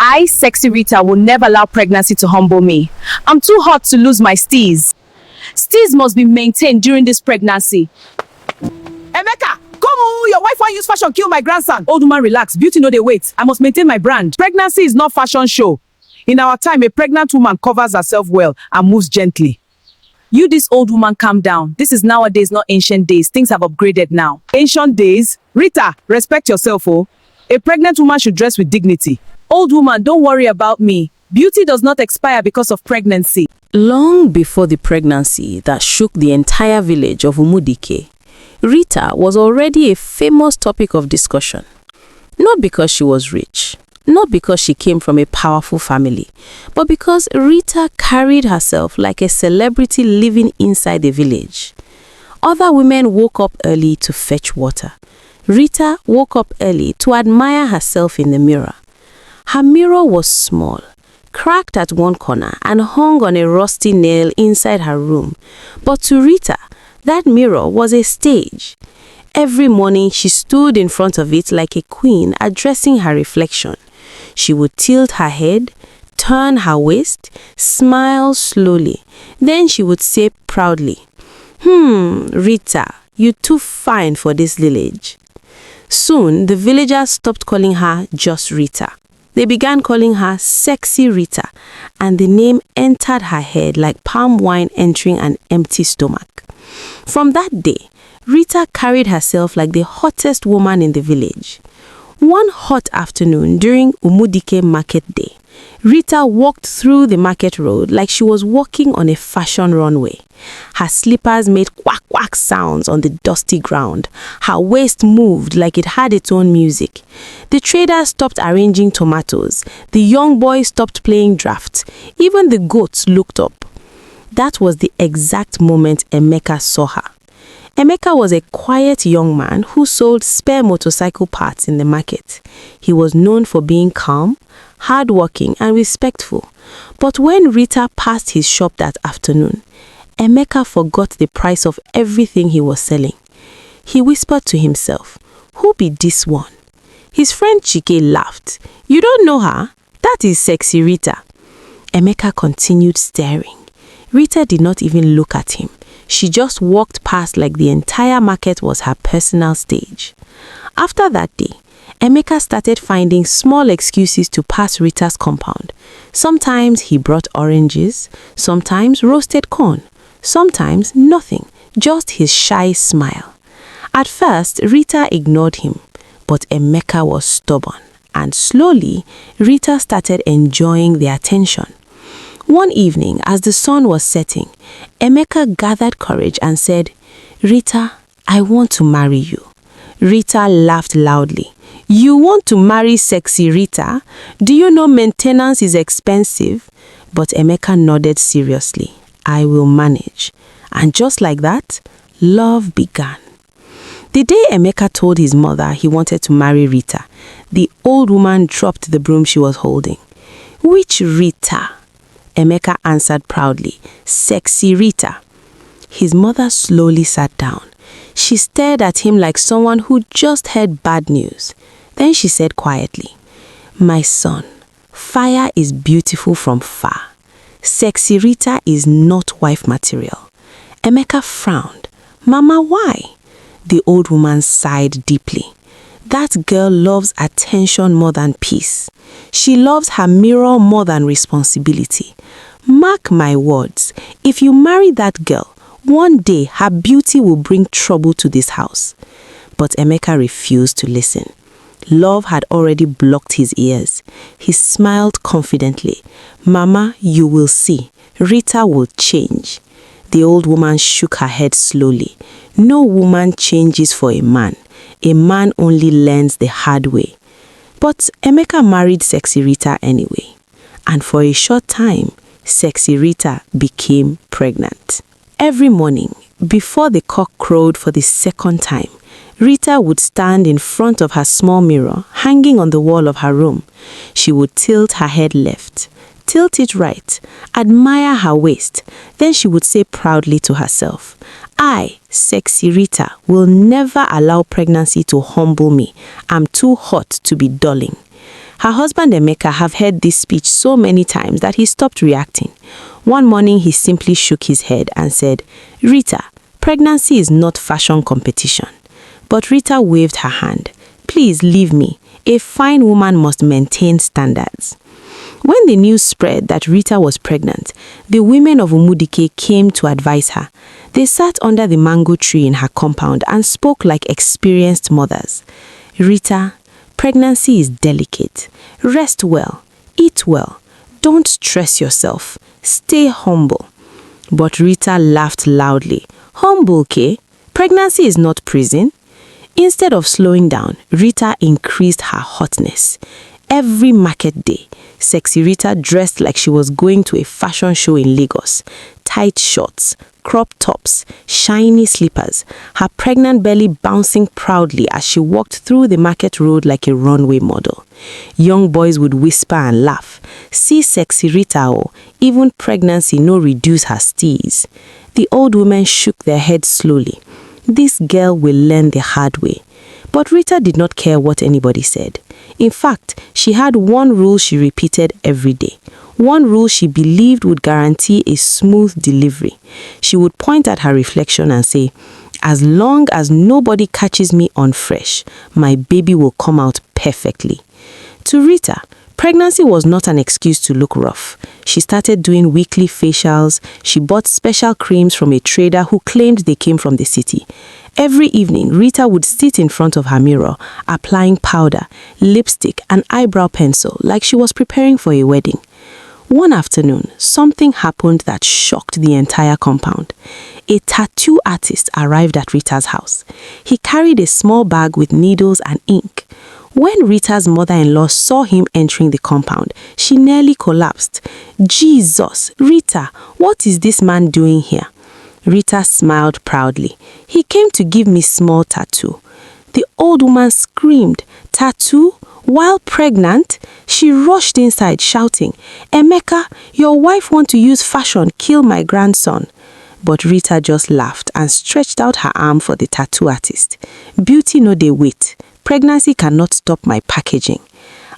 I, sexy Rita, will never allow pregnancy to humble me. I'm too hot to lose my steez. Steez must be maintained during this pregnancy. Emeka, come on, your wife won't use fashion kill my grandson. Old woman, relax. Beauty no dey wait. I must maintain my brand. Pregnancy is not fashion show. In our time, a pregnant woman covers herself well and moves gently. You, this old woman, calm down. This is nowadays, not ancient days. Things have upgraded now. Ancient days? Rita, respect yourself, oh. A pregnant woman should dress with dignity. Old woman, don't worry about me. Beauty does not expire because of pregnancy. Long before the pregnancy that shook the entire village of Umudike, Rita was already a famous topic of discussion. Not because she was rich, not because she came from a powerful family, but because Rita carried herself like a celebrity living inside the village. Other women woke up early to fetch water. Rita woke up early to admire herself in the mirror. Her mirror was small, cracked at one corner and hung on a rusty nail inside her room. But to Rita, that mirror was a stage. Every morning she stood in front of it like a queen addressing her reflection. She would tilt her head, turn her waist, smile slowly. Then she would say proudly, Rita, you're too fine for this village. Soon, the villagers stopped calling her just Rita. They began calling her Sexy Rita, and the name entered her head like palm wine entering an empty stomach. From that day, Rita carried herself like the hottest woman in the village. One hot afternoon during Umudike market day, Rita walked through the market road like she was walking on a fashion runway. Her slippers made quack-quack sounds on the dusty ground. Her waist moved like it had its own music. The traders stopped arranging tomatoes. The young boys stopped playing drafts. Even the goats looked up. That was the exact moment Emeka saw her. Emeka was a quiet young man who sold spare motorcycle parts in the market. He was known for being calm, hardworking, and respectful. But when Rita passed his shop that afternoon, Emeka forgot the price of everything he was selling. He whispered to himself, "Who be this one?" His friend Chike laughed. "You don't know her? That is Sexy Rita." Emeka continued staring. Rita did not even look at him. She just walked past like the entire market was her personal stage. After that day, Emeka started finding small excuses to pass Rita's compound. Sometimes he brought oranges, sometimes roasted corn, sometimes nothing, just his shy smile. At first, Rita ignored him, but Emeka was stubborn, and slowly, Rita started enjoying the attention. One evening, as the sun was setting, Emeka gathered courage and said, "Rita, I want to marry you." Rita laughed loudly. "You want to marry Sexy Rita? Do you know maintenance is expensive?" But Emeka nodded seriously. "I will manage." And just like that, love began. The day Emeka told his mother he wanted to marry Rita, the old woman dropped the broom she was holding. "Which Rita?" Emeka answered proudly, "Sexy Rita." His mother slowly sat down. She stared at him like someone who just heard bad news. Then she said quietly, "My son, fire is beautiful from far. Sexy Rita is not wife material." Emeka frowned. "Mama, why?" The old woman sighed deeply. "That girl loves attention more than peace. She loves her mirror more than responsibility. Mark my words, if you marry that girl, one day her beauty will bring trouble to this house." But Emeka refused to listen. Love had already blocked his ears. He smiled confidently. "Mama, you will see. Rita will change." The old woman shook her head slowly. "No woman changes for a man. A man only learns the hard way." But Emeka married Sexy Rita anyway. And for a short time, Sexy Rita became pregnant. Every morning, before the cock crowed for the second time, Rita would stand in front of her small mirror hanging on the wall of her room. She would tilt her head left, tilt it right, admire her waist. Then she would say proudly to herself, "I, Sexy Rita, will never allow pregnancy to humble me. I'm too hot to be dulling." Her husband Emeka have heard this speech so many times that he stopped reacting. One morning he simply shook his head and said, "Rita, pregnancy is not fashion competition." But Rita waved her hand. "Please leave me. A fine woman must maintain standards." When the news spread that Rita was pregnant, the women of Umudike came to advise her. They sat under the mango tree in her compound and spoke like experienced mothers. "Rita, pregnancy is delicate. Rest well. Eat well. Don't stress yourself. Stay humble." But Rita laughed loudly. "Humble, K? Pregnancy is not prison." Instead of slowing down, Rita increased her hotness. Every market day, sexy Rita dressed like she was going to a fashion show in Lagos. Tight shorts, crop tops, shiny slippers, her pregnant belly bouncing proudly as she walked through the market road like a runway model. Young boys would whisper and laugh. "See sexy Rita, oh, even pregnancy no reduce her steez." The old women shook their heads slowly. This girl will learn the hard way. But Rita did not care what anybody said. In fact, she had one rule she repeated every day. One rule she believed would guarantee a smooth delivery. She would point at her reflection and say, "As long as nobody catches me unfresh, my baby will come out perfectly." To Rita, pregnancy was not an excuse to look rough. She started doing weekly facials. She bought special creams from a trader who claimed they came from the city. Every evening, Rita would sit in front of her mirror, applying powder, lipstick, and eyebrow pencil like she was preparing for a wedding. One afternoon, something happened that shocked the entire compound. A tattoo artist arrived at Rita's house. He carried a small bag with needles and ink. When Rita's mother-in-law saw him entering the compound, she nearly collapsed. "Jesus, Rita, what is this man doing here?" Rita smiled proudly. "He came to give me small tattoo." The old woman screamed, "Tattoo? While pregnant?" She rushed inside shouting, "Emeka, your wife want to use fashion kill my grandson." But Rita just laughed and stretched out her arm for the tattoo artist. "Beauty no dey wait. Pregnancy cannot stop my packaging."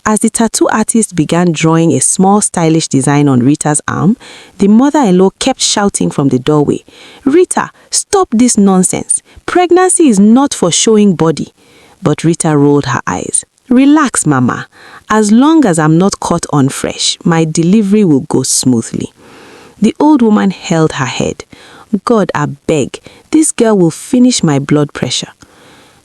As the tattoo artist began drawing a small stylish design on Rita's arm, the mother-in-law kept shouting from the doorway, "Rita, stop this nonsense. Pregnancy is not for showing body." But Rita rolled her eyes. "Relax, Mama. As long as I'm not caught unfresh, my delivery will go smoothly." The old woman held her head. "God, I beg, this girl will finish my blood pressure."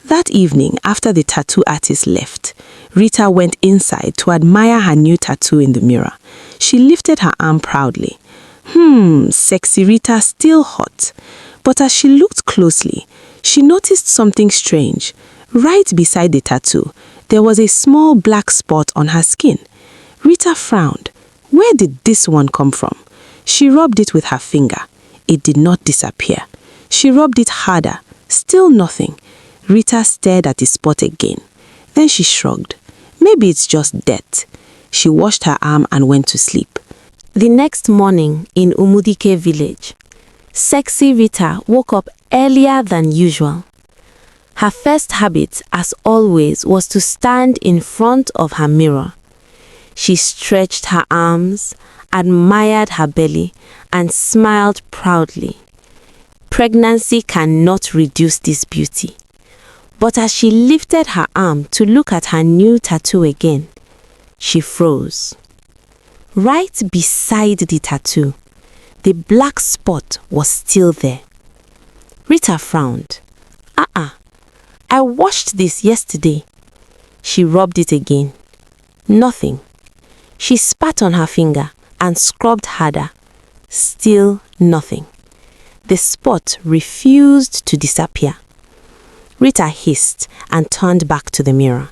That evening, after the tattoo artist left, Rita went inside to admire her new tattoo in the mirror. She lifted her arm proudly. Sexy Rita still hot. But as she looked closely, she noticed something strange. Right beside the tattoo, there was a small black spot on her skin. Rita frowned. Where did this one come from? She rubbed it with her finger. It did not disappear. She rubbed it harder. Still nothing. Rita stared at the spot again. Then she shrugged. Maybe it's just dirt. She washed her arm and went to sleep. The next morning in Umudike village, sexy Rita woke up earlier than usual. Her first habit, as always, was to stand in front of her mirror. She stretched her arms, admired her belly, and smiled proudly. Pregnancy cannot reduce this beauty. But as she lifted her arm to look at her new tattoo again, she froze. Right beside the tattoo, the black spot was still there. Rita frowned. I washed this yesterday. She rubbed it again. Nothing. She spat on her finger and scrubbed harder. Still nothing. The spot refused to disappear. Rita hissed and turned back to the mirror.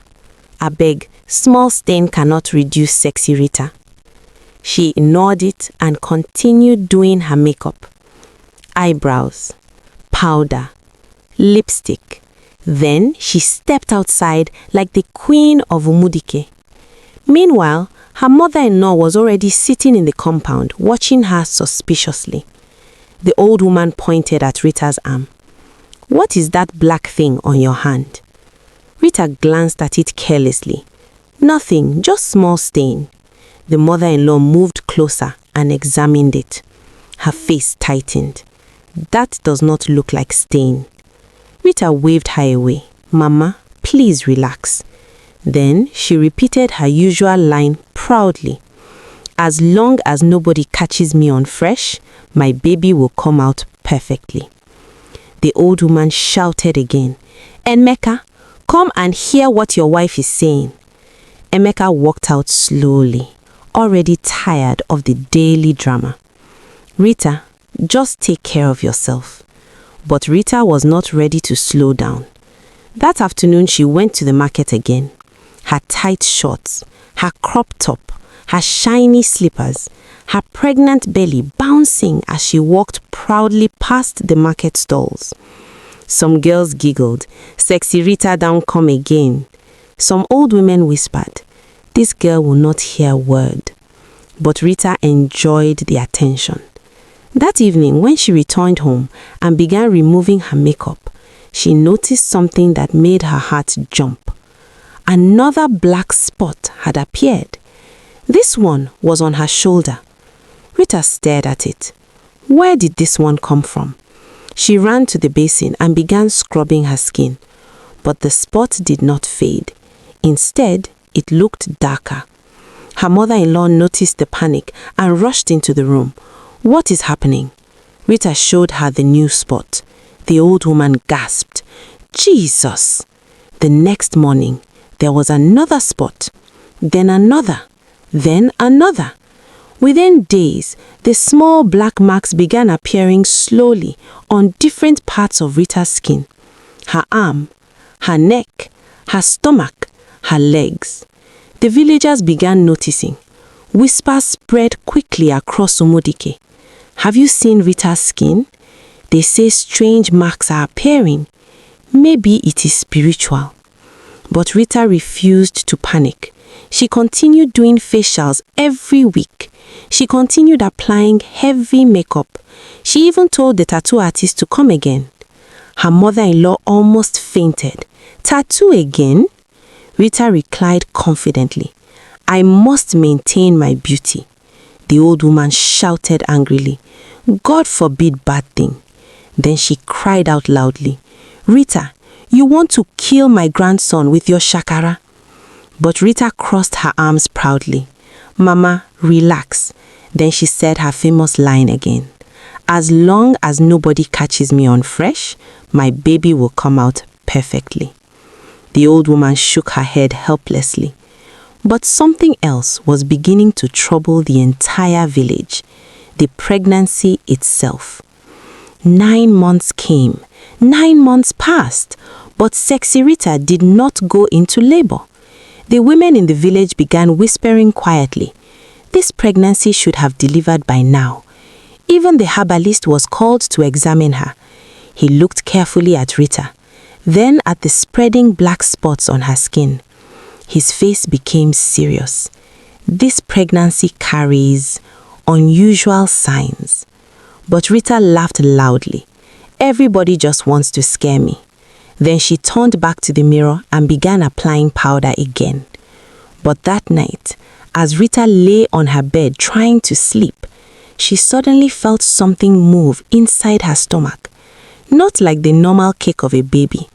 I beg, small stain cannot reduce sexy Rita. She ignored it and continued doing her makeup. Eyebrows, powder, lipstick. Then she stepped outside like the queen of Umudike. Meanwhile, her mother-in-law was already sitting in the compound, watching her suspiciously. The old woman pointed at Rita's arm. What is that black thing on your hand? Rita glanced at it carelessly. Nothing, just small stain. The mother-in-law moved closer and examined it. Her face tightened. That does not look like stain. Rita waved her away. Mama, please relax. Then she repeated her usual line proudly. As long as nobody catches me Unfresh, my baby will come out perfectly. The old woman shouted again, Emeka, come and hear what your wife is saying. Emeka walked out slowly, already tired of the daily drama. Rita, just take care of yourself. But Rita was not ready to slow down. That afternoon she went to the market again. Her tight shorts, her crop top, her shiny slippers, her pregnant belly bouncing as she walked proudly past the market stalls. Some girls giggled, Sexy Rita down come again. Some old women whispered, this girl will not hear a word. But Rita enjoyed the attention. That evening, when she returned home and began removing her makeup, she noticed something that made her heart jump. Another black spot had appeared. This one was on her shoulder. Rita stared at it. Where did this one come from? She ran to the basin and began scrubbing her skin. But the spot did not fade. Instead, it looked darker. Her mother-in-law noticed the panic and rushed into the room. What is happening? Rita showed her the new spot. The old woman gasped. Jesus! The next morning, there was another spot. Then another. Then another. Within days, the small black marks began appearing slowly on different parts of Rita's skin. Her arm, her neck, her stomach, her legs. The villagers began noticing. Whispers spread quickly across Umudike. Have you seen Rita's skin? They say strange marks are appearing. Maybe it is spiritual. But Rita refused to panic. She continued doing facials every week. She continued applying heavy makeup. She even told the tattoo artist to come again. Her mother-in-law almost fainted. Tattoo again? Rita replied confidently, I must maintain my beauty. The old woman shouted angrily, God forbid bad thing. Then she cried out loudly, Rita, you want to kill my grandson with your shakara? But Rita crossed her arms proudly. Mama, relax. Then she said her famous line again. As long as nobody catches me Unfresh, my baby will come out perfectly. The old woman shook her head helplessly. But something else was beginning to trouble the entire village. The pregnancy itself. 9 months came. 9 months passed. But Sexy Rita did not go into labor. The women in the village began whispering quietly. This pregnancy should have delivered by now. Even the herbalist was called to examine her. He looked carefully at Rita, then at the spreading black spots on her skin. His face became serious. This pregnancy carries unusual signs. But Rita laughed loudly. Everybody just wants to scare me. Then she turned back to the mirror and began applying powder again. But that night, as Rita lay on her bed trying to sleep, she suddenly felt something move inside her stomach. Not like the normal kick of a baby.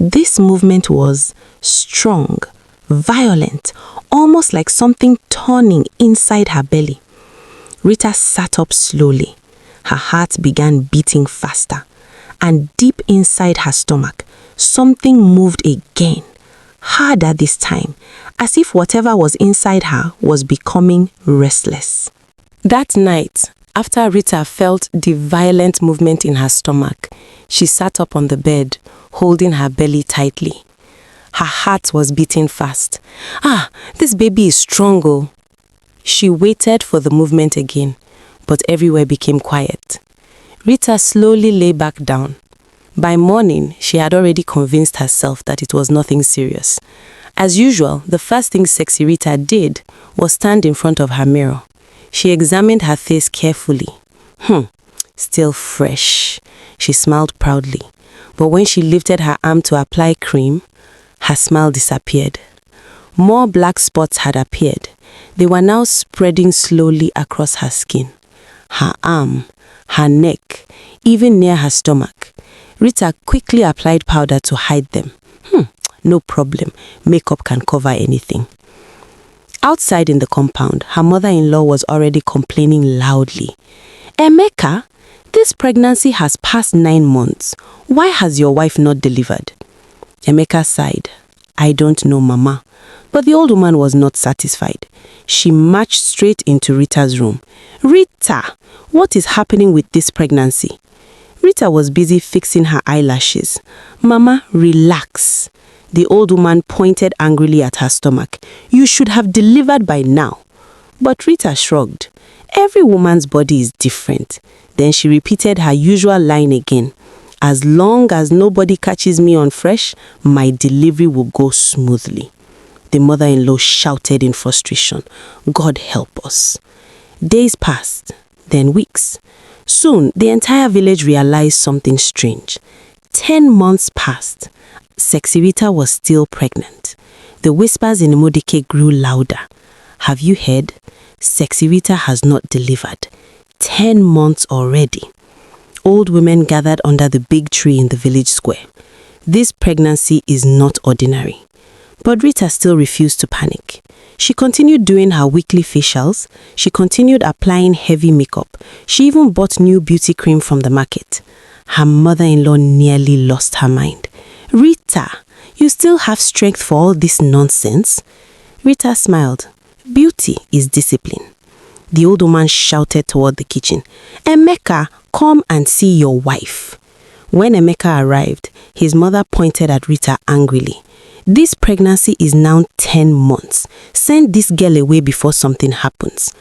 This movement was strong, violent, almost like something turning inside her belly. Rita sat up slowly. Her heart began beating faster. And deep inside her stomach, something moved again, harder this time, as if whatever was inside her was becoming restless. That night, after Rita felt the violent movement in her stomach, she sat up on the bed, holding her belly tightly. Her heart was beating fast. This baby is strong, oh. She waited for the movement again, but everywhere became quiet. Rita slowly lay back down. By morning, she had already convinced herself that it was nothing serious. As usual, the first thing Sexy Rita did was stand in front of her mirror. She examined her face carefully. Still fresh. She smiled proudly. But when she lifted her arm to apply cream, her smile disappeared. More black spots had appeared. They were now spreading slowly across her skin, her arm, her neck, even near her stomach. Rita quickly applied powder to hide them. No problem. Makeup can cover anything. Outside in the compound, her mother-in-law was already complaining loudly. Emeka, this pregnancy has passed 9 months. Why has your wife not delivered? Emeka sighed. I don't know, Mama. But the old woman was not satisfied. She marched straight into Rita's room. Rita, what is happening with this pregnancy? Rita was busy fixing her eyelashes. Mama, relax. The old woman pointed angrily at her stomach. You should have delivered by now. But Rita shrugged. Every woman's body is different. Then she repeated her usual line again. As long as nobody catches me Unfresh, my delivery will go smoothly. The mother-in-law shouted in frustration. God help us. Days passed, then weeks. Soon, the entire village realized something strange. 10 months passed. Sexy Rita was still pregnant. The whispers in Umudike grew louder. Have you heard? Sexy Rita has not delivered. 10 months already. Old women gathered under the big tree in the village square. This pregnancy is not ordinary. But Rita still refused to panic. She continued doing her weekly facials. She continued applying heavy makeup. She even bought new beauty cream from the market. Her mother-in-law nearly lost her mind. Rita, you still have strength for all this nonsense? Rita smiled. Beauty is discipline. The old woman shouted toward the kitchen. Emeka, come and see your wife. When Emeka arrived, his mother pointed at Rita angrily. This pregnancy is now 10 months. Send this girl away before something happens.